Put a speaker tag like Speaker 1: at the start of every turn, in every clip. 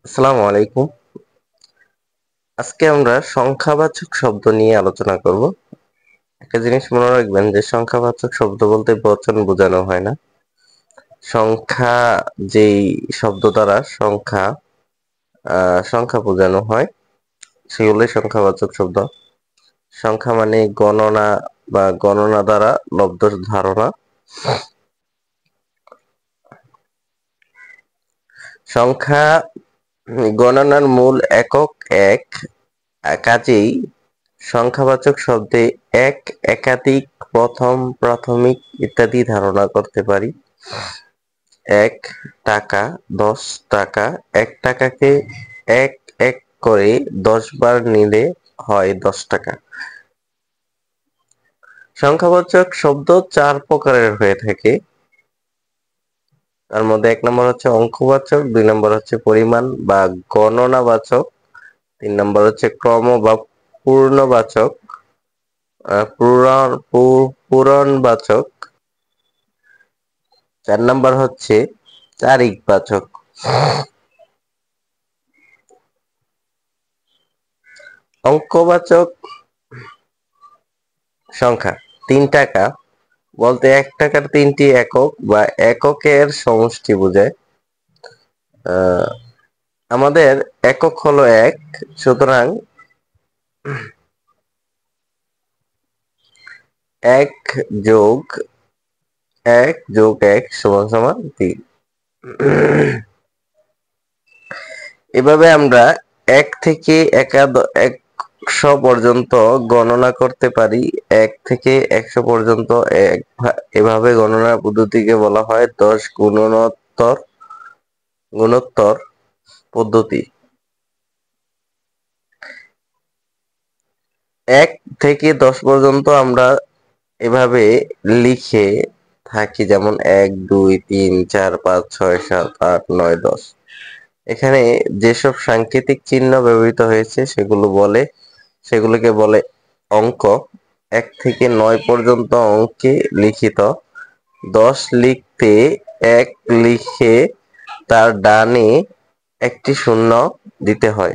Speaker 1: আসসালামু আলাইকুম। আজকে আমরা সংখ্যাবাচক শব্দ নিয়ে আলোচনা করব। একটা জিনিস মনে রাখবেন যে সংখ্যাবাচক শব্দ বলতে বচন বোঝানো হয় না। সংখ্যা যেই শব্দ দ্বারা সংখ্যা বোঝানো হয় সেগুলোই সংখ্যাবাচক শব্দ। সংখ্যা মানে গণনা বা গণনা দ্বারা লব্ধ ধারণা। সংখ্যা গণনার মূল একক এক। কাজেই সংখ্যাবাচক শব্দে এক, একাধিক, প্রথম, প্রাথমিক ইত্যাদি ধারণা করতে পারি। ১ টাকা, ১০ টাকা। ১ টাকাকে ১ ১ করে ১০ বার নিলে হয় ১০ টাকা। সংখ্যাবাচক শব্দ ৪ প্রকারের হয়ে থাকে। তার মধ্যে ১ নম্বর হচ্ছে অঙ্কবাচক, ২ নম্বর হচ্ছে পরিমাণ বা গণনাবাচক, ৩ নম্বর হচ্ছে ক্রম বা পূর্ণবাচক, পূরণবাচক, ৪ নাম্বার হচ্ছে তারিখবাচক। অঙ্কবাচক সংখ্যা ৩ টাকা বলতে ১ টাকার ৩টি একক বা এককের সমষ্টি বোঝায়। আহ, আমাদের একক হলো ১, সুতরাং ১ যোগ ১ যোগ ১ সমান সমান ৩। এভাবে আমরা ১ থেকে ১০০ পর্যন্ত গণনা করতে পারি। ১ থেকে ১০০ পর্যন্ত এভাবে গণনার পদ্ধতিকে বলা হয় ১০ গুণোত্তর পদ্ধতি। ১ থেকে ১০ পর্যন্ত আমরা এভাবে লিখে থাকি, যেমন ১, ২, ৩, ৪, ৫, ৬, ৭, ৮, ৯, ১০। এখানে যেসব সাংকেতিক চিহ্ন ব্যবহৃত হয়েছে সেগুলোকে বলে অঙ্ক। ১ থেকে ৯ পর্যন্ত অঙ্কে লিখিত। ১০ লিখতে ১ লিখে তার ডানে একটি শূন্য দিতে হয়।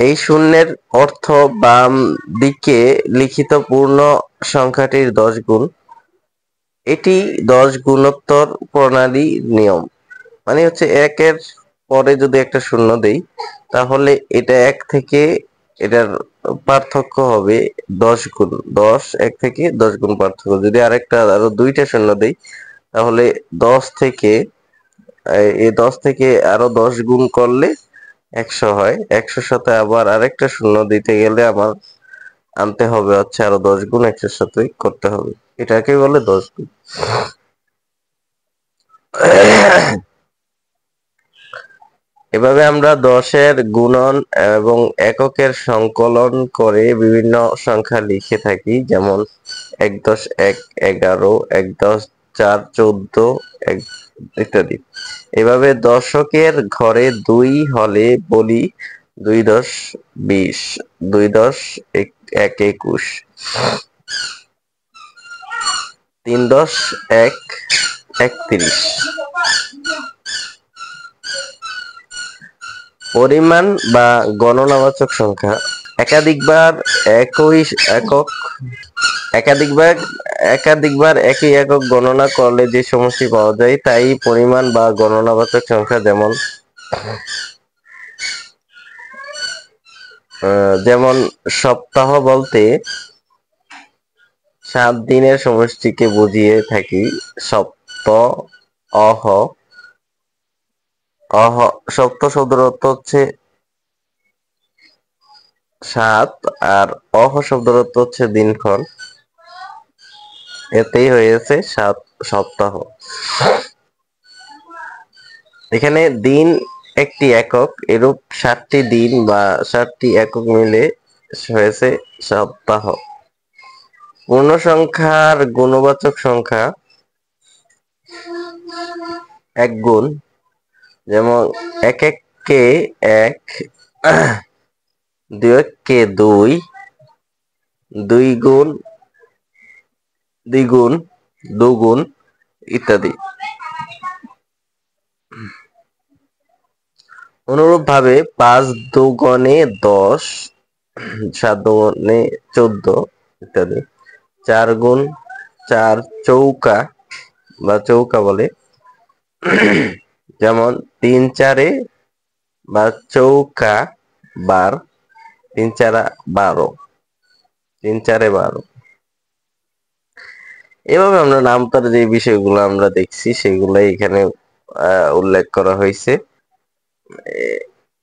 Speaker 1: এই শূন্যের অর্থ বাম দিকে লিখিত পূর্ণ সংখ্যাটির ১০ গুণ। এটি ১০ গুণোত্তর প্রণালীর নিয়ম। মানে হচ্ছে ১ এর পরে যদি একটা শূন্য দেই তাহলে এটা ১ থেকে এটার পার্থক্য হবে ১০ গুণ। ১০ ১ থেকে ১০ গুণ পার্থক্য। যদি আরো দুইটা শূন্য দেই তাহলে ১০ থেকে এই ১০ থেকে আরো ১০ গুণ করলে ১০০ হয়। ১০০ সাথে আবার আরেকটা শূন্য দিতে গেলে আমার আনতে হবে হচ্ছে আরো ১০ গুণ ১০০ সাথে করতে হবে। এটাকে বলে ১০ গুণ। এভাবে আমরা ১০-এর গুণন এবং এককের সংকলন করে বিভিন্ন সংখ্যা লিখে থাকি, যেমন ১-১০-১ ১১, ১-১০-৪ ১৪ ইত্যাদি। এভাবে দশকের ঘরে ২ হলে বলি ২-১০-২০, ২-১০-১ ২১, ৩-১০-১ ৩১। পরিমাণ বা গণনাবাচক সংখ্যা একাধিকবার একই একক একাধিকবার একাধিকবার একই একক গণনা করলে যে সমষ্টি পাওয়া যায় তাই পরিমাণ বা গণনাবাচক সংখ্যা। যেমন সপ্তাহ বলতে ৭ দিনের সমষ্টিকে বুঝিয়ে থাকি। সপ্ত অহ অহ সপ্ত শব্দের অর্থ হচ্ছে ৭ আর অহ শব্দের অর্থ হচ্ছে দিনক্ষণ। এতেই হয়েছে ৭ সপ্তাহ। এখানে দিন একটি একক, এরূপ ৭টি দিন বা ৭টি একক মিলে হয়েছে সপ্তাহ। পূর্ণ সংখ্যার গুণবাচক সংখ্যা ১ গুণ, যেমন ১ এককে ১, ২ এককে ২, ২ গুণ দ্বিগুণ দুগুণ, ইত্যাদি। অনুরূপভাবে 5 × 2 = 10, 7 × 2 = 14 ইত্যাদি। 4 × 4 চৌকা বলে, যেমন 3 × 4 বা চৌকা 12, 3 × 4 = 12, 3 × 4 = 12। এভাবে আমরা নামতার যে বিষয়গুলো আমরা দেখছি সেগুলাই এখানে উল্লেখ করা হয়েছে।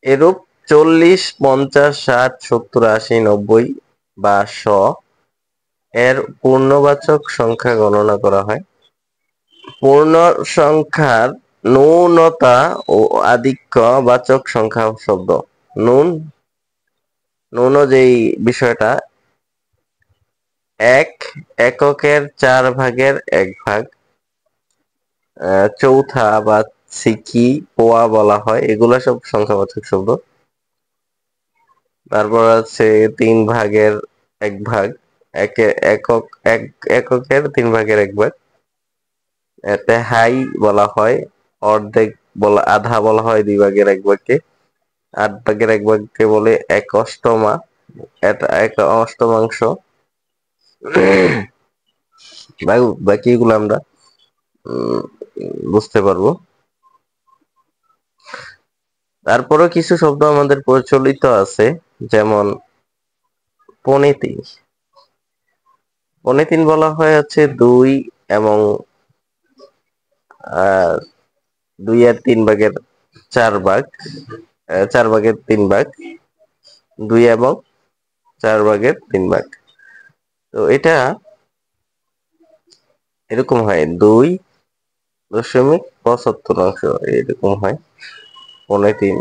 Speaker 1: এরূপ 40, 50, 60, 70, 80, 90 বা 100 এর পূর্ণবাচক সংখ্যা গণনা করা হয়। পূর্ণ সংখ্যার ন্যূনতা ও আধিক্য বাচক সংখ্যা শব্দ। ন্যূন যেই বিষয়টা, এককের 1/4 ভাগ, চৌথা বা সিকি, পোয়া বলা হয়, এগুলা সব সংখ্যাবাচক শব্দ। তারপর আছে 1/3 ভাগ, এককের 1/3 ভাগ। এতে হাই বলা হয়, অর্ধেক বলা, আধা বলা হয় 2/1 ভাগকে, 8/1 ভাগকে বলে 1/8, এটা 1/8 বাকিগুলো আমরা বুঝতে পারবো। তারপরেও কিছু শব্দ আমাদের প্রচলিত আছে, যেমন পনিতিন। পনিতিন বলা হয় হচ্ছে 2 এবং 2/3 ভাগের 4 ভাগ, 4/3 ভাগ, 2 এবং 4/3 ভাগ। তো এটা এরকম হয়, 2.75 এরকম হয়, 3.5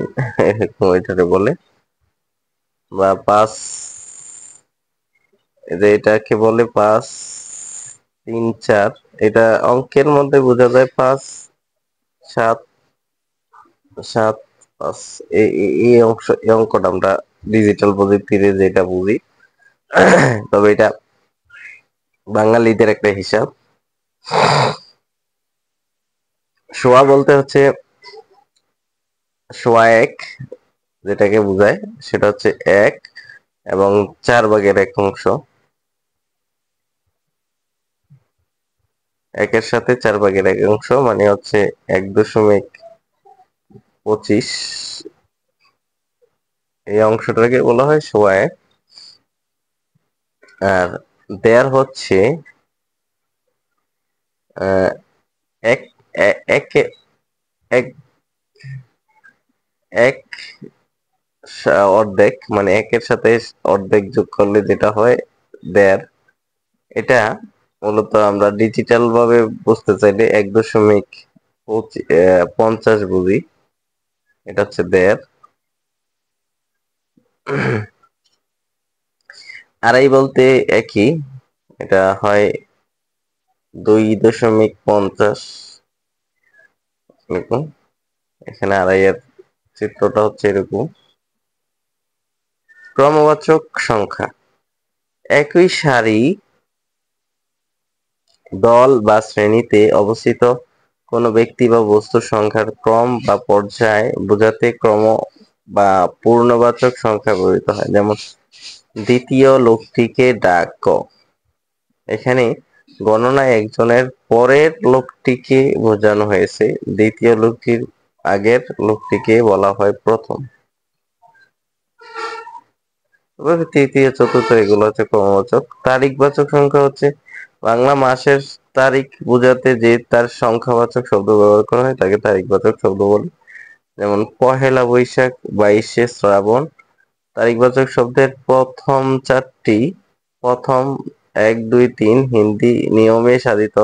Speaker 1: এরকম এটাকে বলে। বা 5, এটাকে বলে 5, 3, 4। এটা অঙ্কের মধ্যে বোঝা যায় 5, 7, 7, 5। এই অঙ্কটা আমরা ডিজিটাল প্রযুক্তিতে যেটা বুঝি, তবে এটা বাঙালিদের একটা হিসাব। সোয়া বলতে হচ্ছে সোয়া এক, যেটাকে বোঝায় সেটা হচ্ছে 1 এবং 4/1 একের সাথে 4/1 মানে হচ্ছে 1.25। এই অংশটাকে বলা হয় সোয়া এক। আর দেড় হচ্ছে এক এক এক এক অর্ধেক, মানে একের সাথে অর্ধেক যোগ করলে যেটা হয় দেড়। এটা মূলত আমরা ডিজিটাল ভাবে বুঝতে চাইলে 1.50 বুঝি, এটা হচ্ছে দেড়। আড়াই বলতে একই, এটা হয় 2.50 এরকম। এখানে আড়াইয়ের চিত্রটা হচ্ছে এরকম। ক্রমবাচক সংখ্যা, একই সারি, দল বা শ্রেণীতে অবস্থিত কোনো ব্যক্তি বা বস্তুর সংখ্যার ক্রম বা পর্যায় বোঝাতে ক্রম বা পূর্ণবাচক সংখ্যা ব্যবহৃত হয়। যেমন দ্বিতীয় লোকটিকে ডাক। এখানে গণনায় একজনের পরের লোকটিকে বোঝানো হয়েছে, দ্বিতীয় লোকটির আগের লোকটিকে বলা হয় প্রথম। তৃতীয়, চতুর্থ এগুলো হচ্ছে ক্রমবাচক। তারিখবাচক সংখ্যা হচ্ছে বাংলা মাসের তারিখ বোঝাতে যে তার সংখ্যাবাচক শব্দ ব্যবহার করা হয় তাকে তারিখবাচক শব্দ বলে। যেমন পহেলা বৈশাখ, 22শে শ্রাবণ। তারিখবাচক শব্দের প্রথম 4টি, প্রথম 1, 2, 3 হিন্দি নিয়মে সাধিত,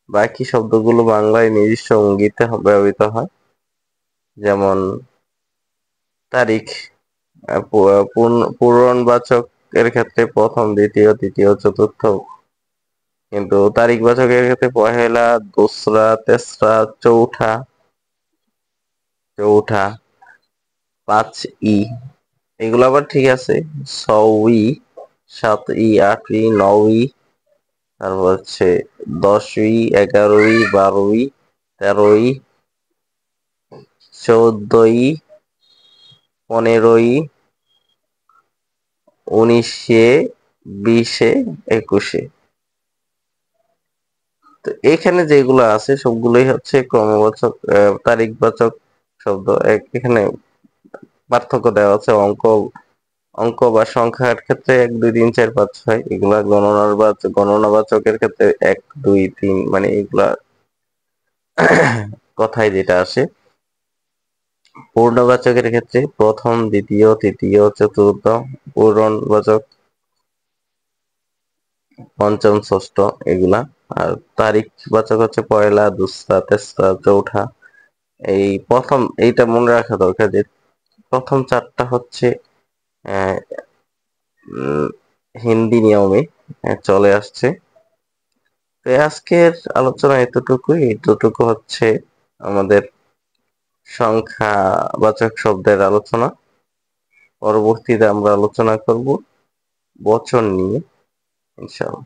Speaker 1: বাকি শব্দগুলো বাংলায় নির্দিষ্ট ইঙ্গিতে ব্যবহৃত হয়। যেমন তারিখ, পূরণবাচক এর ক্ষেত্রে প্রথম, দ্বিতীয়, তৃতীয়, চতুর্থ। কিন্তু তারিখবাচকের ক্ষেত্রে পহেলা, দোসরা, তেসরা, চৌঠা, 5ই, এগুলো আবার ঠিক আছে। 6ই, 7ই, 8ই, 9ই, তারপর হচ্ছে 10ই, 11ই, 12ই, 13ই, 14ই, 15ই, 19-এ, 20-এ, 21-এ। তো এখানে যেগুলো আছে সবগুলোই হচ্ছে ক্রমবাচক তারিখবাচক শব্দ। এখানে পার্থক্য দেওয়া আছে অঙ্ক অঙ্ক বা সংখ্যার ক্ষেত্রে 1, 2, 3, 4, 5, 6, এগুলা গণনাবাচকের ক্ষেত্রে 1, 2, 3, মানে এগুলা কথায় যেটা আসে। পূর্ণবাচকের ক্ষেত্রে প্রথম, দ্বিতীয়, তৃতীয়, চতুর্থ। পূরণবাচক পঞ্চম, ষষ্ঠ, এগুলা। আর তারিখবাচক হচ্ছে পয়লা, দুসরা, তেসরা, চৌঠা। এই প্রথম এইটা মনে রাখা দরকার যে প্রথম 4টা হচ্ছে আহ, উম, হিন্দি নিয়মে চলে আসছে। তো আজকের আলোচনা এতটুকু হচ্ছে আমাদের সংখ্যাবাচক শব্দের আলোচনা। পরবর্তীতে আমরা আলোচনা করব বচন নিয়ে, ইনশাআল্লাহ।